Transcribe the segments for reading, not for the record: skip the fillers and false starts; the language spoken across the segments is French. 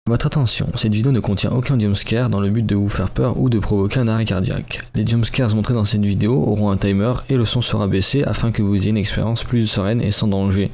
Votre attention, cette vidéo ne contient aucun jumpscare dans le but de vous faire peur ou de provoquer un arrêt cardiaque. Les jumpscares montrés dans cette vidéo auront un timer et le son sera baissé afin que vous ayez une expérience plus sereine et sans danger.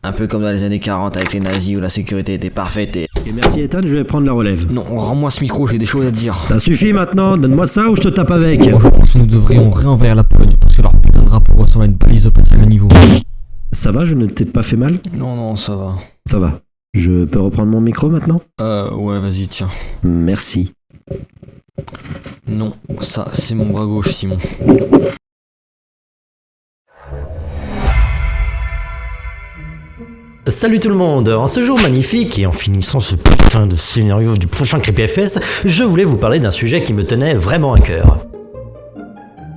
Un peu comme dans les années 40 avec les nazis où la sécurité était parfaite et... Et merci Ethan, je vais prendre la relève. Non, rends-moi ce micro, j'ai des choses à dire. Ça suffit maintenant, donne-moi ça ou je te tape avec. Bon, je pense que nous devrions réenvahir la Pologne parce que leur putain de drapeau ressemble à une balise au passage à niveau. Ça va, je ne t'ai pas fait mal? Non, ça va. Ça va. Je peux reprendre mon micro maintenant? Ouais, vas-y, tiens. Merci. Non, ça, c'est mon bras gauche, Simon. Salut tout le monde, en ce jour magnifique et en finissant ce putain de scénario du prochain Creepy FPS, je voulais vous parler d'un sujet qui me tenait vraiment à cœur.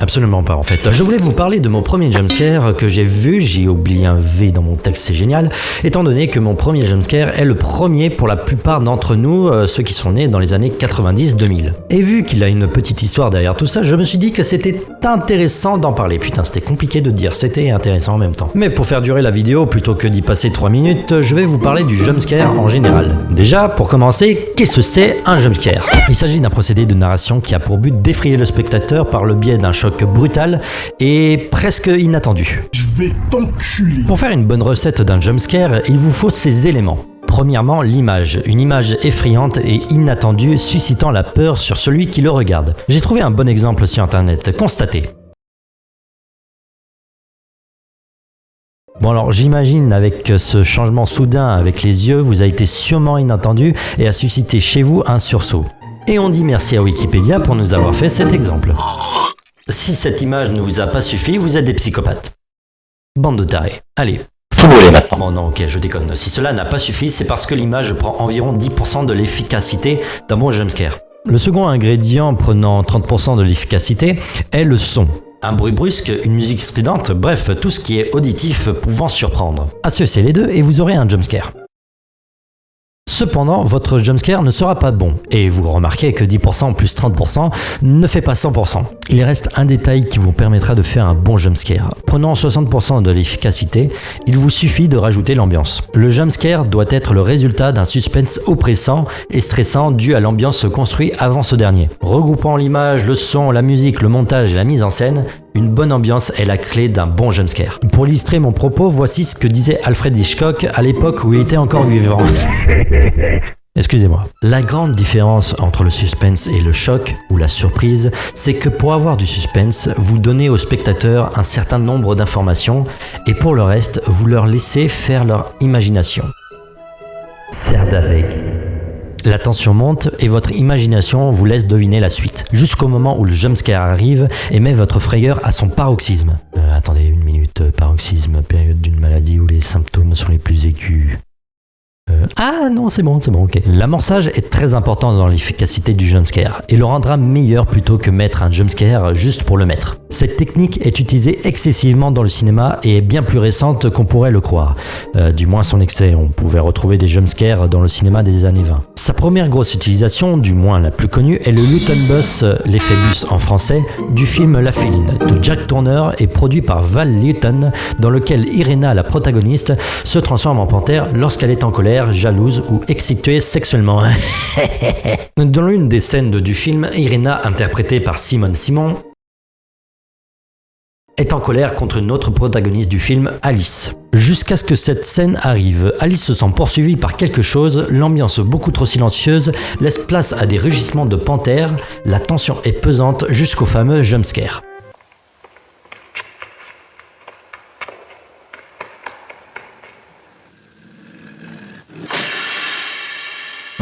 Absolument pas en fait. Je voulais vous parler de mon premier jumpscare que j'ai vu, j'ai oublié un V dans mon texte, c'est génial, étant donné que mon premier jumpscare est le premier pour la plupart d'entre nous, ceux qui sont nés dans les années 90-2000. Et vu qu'il a une petite histoire derrière tout ça, je me suis dit que c'était intéressant d'en parler. Putain, c'était compliqué de dire, c'était intéressant en même temps. Mais pour faire durer la vidéo, plutôt que d'y passer 3 minutes, je vais vous parler du jumpscare en général. Déjà, pour commencer, qu'est-ce que c'est un jumpscare? Il s'agit d'un procédé de narration qui a pour but d'effrayer le spectateur par le biais d'un choc brutal et presque inattendu. Je vais t'enculer. Pour faire une bonne recette d'un jumpscare, il vous faut ces éléments. Premièrement, l'image. Une image effrayante et inattendue suscitant la peur sur celui qui le regarde. J'ai trouvé un bon exemple sur internet. Constatez. Bon alors j'imagine avec ce changement soudain avec les yeux, vous avez été sûrement inattendu et a suscité chez vous un sursaut. Et on dit merci à Wikipédia pour nous avoir fait cet exemple. Si cette image ne vous a pas suffi, vous êtes des psychopathes. Bande de tarés. Allez, foulez maintenant. Bon non, ok, je déconne. Si cela n'a pas suffi, c'est parce que l'image prend environ 10% de l'efficacité d'un bon jumpscare. Le second ingrédient prenant 30% de l'efficacité est le son. Un bruit brusque, une musique stridente, bref, tout ce qui est auditif pouvant surprendre. Associez les deux et vous aurez un jumpscare. Cependant, votre jumpscare ne sera pas bon, et vous remarquez que 10% plus 30% ne fait pas 100%. Il reste un détail qui vous permettra de faire un bon jumpscare. Prenant 60% de l'efficacité, il vous suffit de rajouter l'ambiance. Le jumpscare doit être le résultat d'un suspense oppressant et stressant dû à l'ambiance construite avant ce dernier. Regroupant l'image, le son, la musique, le montage et la mise en scène, une bonne ambiance est la clé d'un bon jumpscare. Pour illustrer mon propos, voici ce que disait Alfred Hitchcock à l'époque où il était encore vivant. Excusez-moi. La grande différence entre le suspense et le choc, ou la surprise, c'est que pour avoir du suspense, vous donnez aux spectateurs un certain nombre d'informations, et pour le reste, vous leur laissez faire leur imagination. Certes avec. La tension monte et votre imagination vous laisse deviner la suite, jusqu'au moment où le jumpscare arrive et met votre frayeur à son paroxysme. Attendez une minute, paroxysme, période d'une maladie où les symptômes sont les plus aigus. Ah non, c'est bon, ok. L'amorçage est très important dans l'efficacité du jumpscare et le rendra meilleur plutôt que mettre un jumpscare juste pour le mettre. Cette technique est utilisée excessivement dans le cinéma et est bien plus récente qu'on pourrait le croire. Du moins son excès, on pouvait retrouver des jumpscares dans le cinéma des années 20. Sa première grosse utilisation, du moins la plus connue, est le Luton Bus, l'effet bus en français, du film La Féline de Jack Turner et produit par Val Lewton, dans lequel Irena, la protagoniste, se transforme en panthère lorsqu'elle est en colère, jalouse ou excitée sexuellement. Dans l'une des scènes du film, Irena, interprétée par Simone Simon, est en colère contre une autre protagoniste du film, Alice. Jusqu'à ce que cette scène arrive, Alice se sent poursuivie par quelque chose, l'ambiance beaucoup trop silencieuse laisse place à des rugissements de panthère, la tension est pesante jusqu'au fameux jumpscare.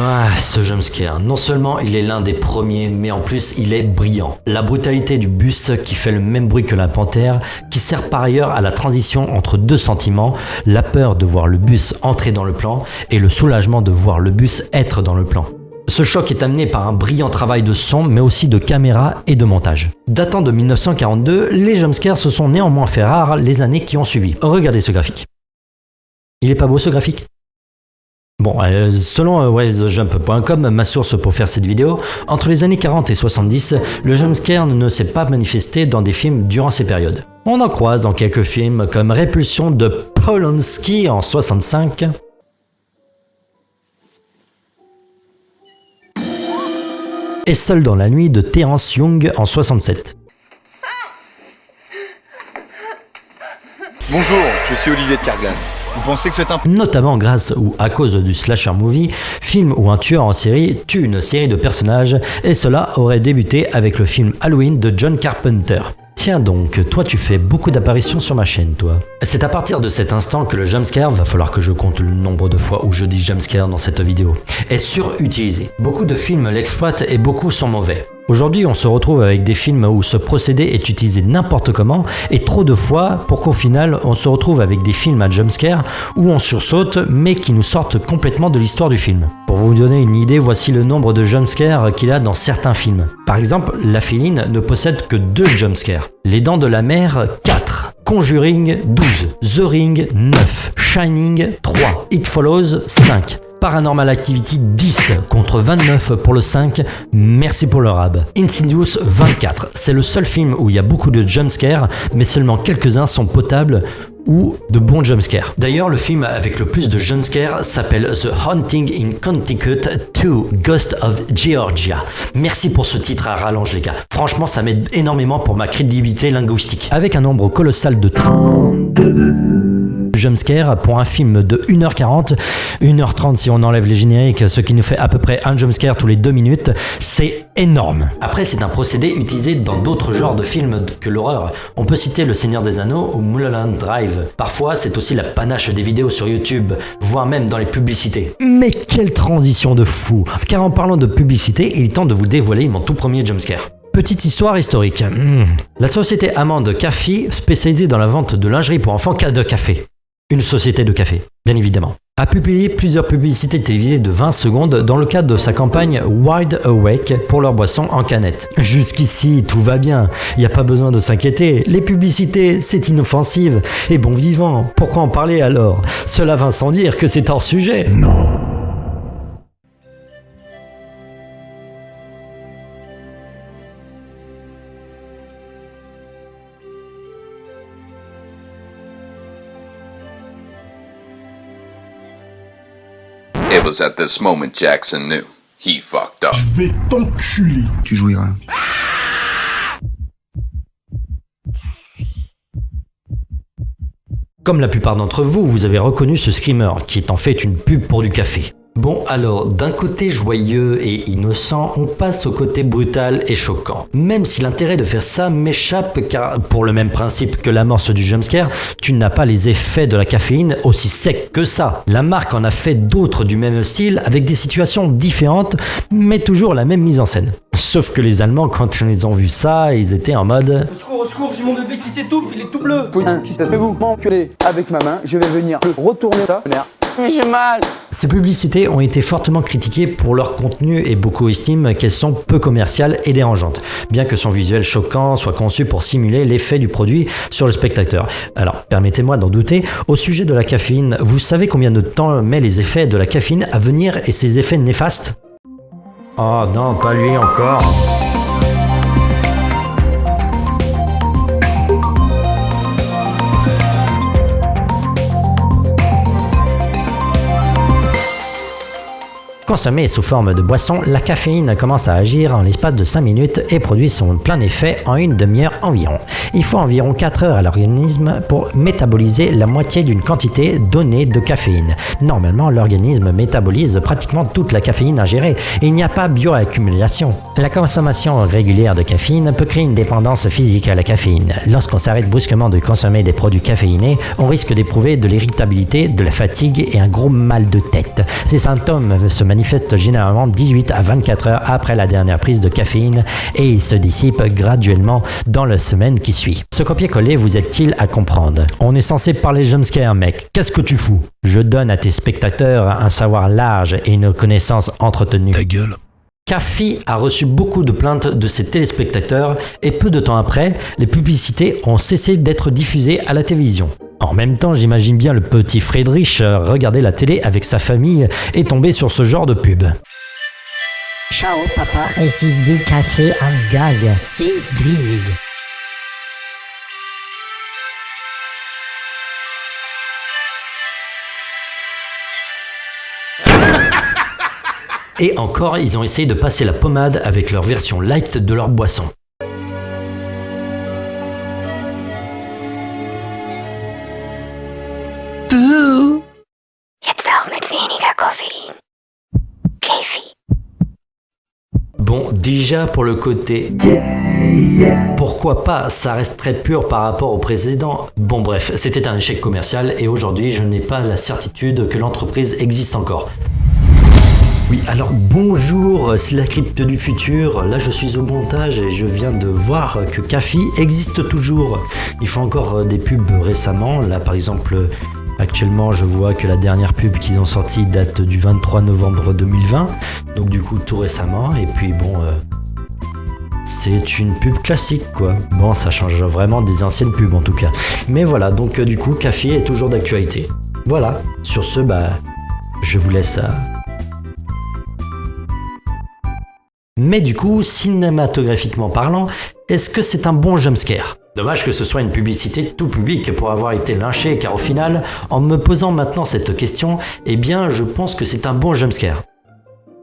Ah, ce jumpscare, non seulement il est l'un des premiers, mais en plus il est brillant. La brutalité du bus qui fait le même bruit que la panthère, qui sert par ailleurs à la transition entre deux sentiments, la peur de voir le bus entrer dans le plan et le soulagement de voir le bus être dans le plan. Ce choc est amené par un brillant travail de son, mais aussi de caméra et de montage. Datant de 1942, les jumpscares se sont néanmoins fait rares les années qui ont suivi. Regardez ce graphique. Il est pas beau ce graphique ? Bon, selon wisejump.com, ma source pour faire cette vidéo, entre les années 40 et 70, le jumpscare ne s'est pas manifesté dans des films durant ces périodes. On en croise dans quelques films comme Répulsion de Polanski en 65, et Seul dans la nuit de Terence Young en 67. Bonjour, je suis Olivier de Carglass. Vous pensez que c'est un... Notamment grâce ou à cause du slasher movie, film où un tueur en série tue une série de personnages, et cela aurait débuté avec le film Halloween de John Carpenter. Tiens donc, toi tu fais beaucoup d'apparitions sur ma chaîne, toi. C'est à partir de cet instant que le jumpscare, va falloir que je compte le nombre de fois où je dis jumpscare dans cette vidéo, est surutilisé. Beaucoup de films l'exploitent et beaucoup sont mauvais. Aujourd'hui, on se retrouve avec des films où ce procédé est utilisé n'importe comment et trop de fois pour qu'au final, on se retrouve avec des films à jumpscare où on sursaute mais qui nous sortent complètement de l'histoire du film. Pour vous donner une idée, voici le nombre de jumpscares qu'il a dans certains films. Par exemple, La Féline ne possède que 2 jumpscares. Les Dents de la Mer, 4. Conjuring, 12. The Ring, 9. Shining, 3. It Follows, 5. Paranormal Activity 10 contre 29 pour le 5, merci pour le rab. Insidious 24, c'est le seul film où il y a beaucoup de jumpscares, mais seulement quelques-uns sont potables ou de bons jumpscares. D'ailleurs, le film avec le plus de jumpscares s'appelle The Haunting in Connecticut 2 Ghost of Georgia. Merci pour ce titre à rallonge les gars. Franchement, ça m'aide énormément pour ma crédibilité linguistique. Avec un nombre colossal de 32 jumpscare pour un film de 1h40, 1h30 si on enlève les génériques, ce qui nous fait à peu près un jumpscare tous les 2 minutes, c'est énorme. Après, c'est un procédé utilisé dans d'autres genres de films que l'horreur. On peut citer Le Seigneur des Anneaux ou Mulholland Drive. Parfois, c'est aussi la panache des vidéos sur YouTube, voire même dans les publicités. Mais quelle transition de fou! Car en parlant de publicité, il est temps de vous dévoiler mon tout premier jumpscare. Petite histoire historique. La société allemande Café, spécialisée dans la vente de lingerie pour enfants de café. Une société de café, bien évidemment, a publié plusieurs publicités télévisées de 20 secondes dans le cadre de sa campagne Wide Awake pour leur boisson en canette. Jusqu'ici, tout va bien, il n'y a pas besoin de s'inquiéter, les publicités, c'est inoffensif et bon vivant, pourquoi en parler alors? Cela va sans dire que c'est hors sujet. Non. It was at this moment Jackson knew. He fucked up. Je vais t'enculer. Tu jouiras. Comme la plupart d'entre vous, vous avez reconnu ce screamer, qui est en fait une pub pour du café. Bon alors, d'un côté joyeux et innocent, on passe au côté brutal et choquant. Même si l'intérêt de faire ça m'échappe car, pour le même principe que l'amorce du jumpscare, tu n'as pas les effets de la caféine aussi secs que ça. La marque en a fait d'autres du même style avec des situations différentes, mais toujours la même mise en scène. Sauf que les Allemands, quand ils ont vu ça, ils étaient en mode... Au secours, j'ai mon bébé qui s'étouffe, il est tout bleu. Qui savez-vous m'enculer avec ma main, je vais venir retourner ça. J'ai mal. Ces publicités ont été fortement critiquées pour leur contenu et beaucoup estiment qu'elles sont peu commerciales et dérangeantes, bien que son visuel choquant soit conçu pour simuler l'effet du produit sur le spectateur. Alors, permettez-moi d'en douter, au sujet de la caféine, vous savez combien de temps met les effets de la caféine à venir et ses effets néfastes? Oh non, pas lui encore. Consommée sous forme de boisson, la caféine commence à agir en l'espace de 5 minutes et produit son plein effet en une demi-heure environ. Il faut environ 4 heures à l'organisme pour métaboliser la moitié d'une quantité donnée de caféine. Normalement, l'organisme métabolise pratiquement toute la caféine ingérée et il n'y a pas bioaccumulation. La consommation régulière de caféine peut créer une dépendance physique à la caféine. Lorsqu'on s'arrête brusquement de consommer des produits caféinés, on risque d'éprouver de l'irritabilité, de la fatigue et un gros mal de tête. Ces symptômes se manifestent généralement 18 à 24 heures après la dernière prise de caféine et ils se dissipent graduellement dans la semaine qui suit. Ce copier-coller vous aide-t-il à comprendre? On est censé parler jumpscare, mec. Qu'est-ce que tu fous? Je donne à tes spectateurs un savoir large et une connaissance entretenue. Ta gueule. Café a reçu beaucoup de plaintes de ses téléspectateurs et peu de temps après, les publicités ont cessé d'être diffusées à la télévision. En même temps, j'imagine bien le petit Friedrich regarder la télé avec sa famille et tomber sur ce genre de pub. Ciao papa, es ist die Kaffee ans Gag. Sie ist riesig. Et encore, ils ont essayé de passer la pommade avec leur version light de leur boisson. Jetzt auch mit weniger Koffein. Käfi. Bon, déjà pour le côté... Pourquoi pas, ça reste très pur par rapport au précédent. Bon bref, c'était un échec commercial et aujourd'hui je n'ai pas la certitude que l'entreprise existe encore. Oui, alors bonjour, c'est la crypte du futur. Là je suis au montage et je viens de voir que Cafi existe toujours. Ils font encore des pubs récemment. Là par exemple, actuellement je vois que la dernière pub qu'ils ont sortie date du 23 novembre 2020. Donc du coup tout récemment. Et puis bon... c'est une pub classique quoi. Bon, ça change vraiment des anciennes pubs en tout cas. Mais voilà, donc du coup, Cafi est toujours d'actualité. Voilà, sur ce, je vous laisse... Mais du coup, cinématographiquement parlant, est-ce que c'est un bon jumpscare ? Dommage que ce soit une publicité tout public pour avoir été lynché, car au final, en me posant maintenant cette question, eh bien, je pense que c'est un bon jumpscare.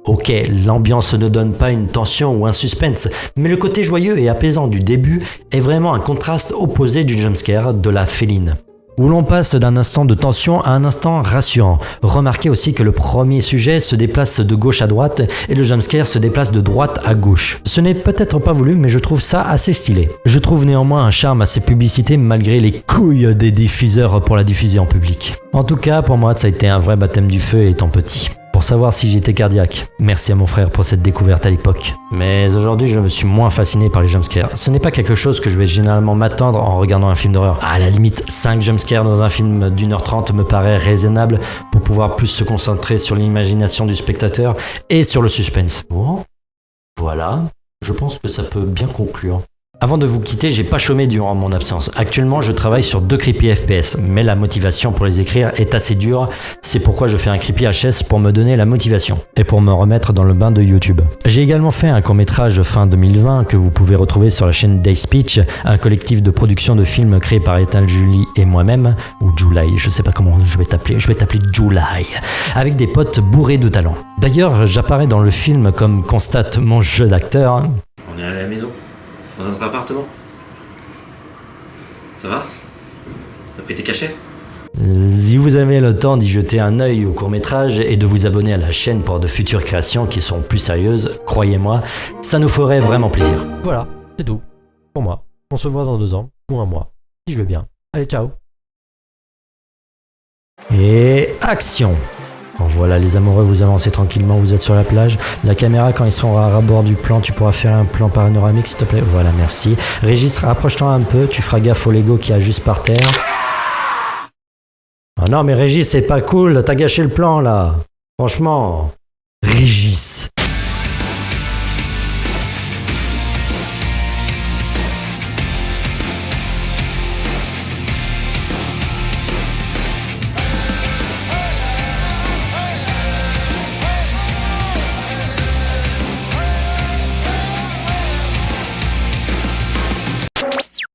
Ok, l'ambiance ne donne pas une tension ou un suspense, mais le côté joyeux et apaisant du début est vraiment un contraste opposé du jumpscare de la féline, où l'on passe d'un instant de tension à un instant rassurant. Remarquez aussi que le premier sujet se déplace de gauche à droite et le jumpscare se déplace de droite à gauche. Ce n'est peut-être pas voulu, mais je trouve ça assez stylé. Je trouve néanmoins un charme à ces publicités malgré les couilles des diffuseurs pour la diffuser en public. En tout cas, pour moi, ça a été un vrai baptême du feu étant petit. Pour savoir si j'étais cardiaque. Merci à mon frère pour cette découverte à l'époque. Mais aujourd'hui, je me suis moins fasciné par les jumpscares. Ce n'est pas quelque chose que je vais généralement m'attendre en regardant un film d'horreur. À la limite, 5 jumpscares dans un film d'1h30 me paraît raisonnable pour pouvoir plus se concentrer sur l'imagination du spectateur et sur le suspense. Bon, voilà, je pense que ça peut bien conclure. Avant de vous quitter, j'ai pas chômé durant mon absence. Actuellement, je travaille sur 2 creepy FPS, mais la motivation pour les écrire est assez dure. C'est pourquoi je fais un creepy HS pour me donner la motivation et pour me remettre dans le bain de YouTube. J'ai également fait un court-métrage fin 2020 que vous pouvez retrouver sur la chaîne Day Speech, un collectif de production de films créé par Ethan Julie et moi-même, ou July, je sais pas comment je vais t'appeler July, avec des potes bourrés de talent. D'ailleurs, j'apparais dans le film comme constate mon jeu d'acteur. On est à la maison. Dans notre appartement. Ça va? T'as pris tes cachets? Si vous avez le temps d'y jeter un œil au court-métrage et de vous abonner à la chaîne pour de futures créations qui sont plus sérieuses, croyez-moi, ça nous ferait vraiment plaisir. Voilà, c'est tout. Pour moi. On se voit dans 2 ans, ou 1 mois, si je vais bien. Allez, ciao. Et action! Bon, voilà les amoureux, vous avancez tranquillement, vous êtes sur la plage. La caméra, quand ils seront à ras-bord du plan, tu pourras faire un plan panoramique s'il te plaît. Voilà, merci. Régis, rapproche-toi un peu, tu feras gaffe au Lego qui a juste par terre. Ah non mais Régis, c'est pas cool, t'as gâché le plan là. Franchement. Régis.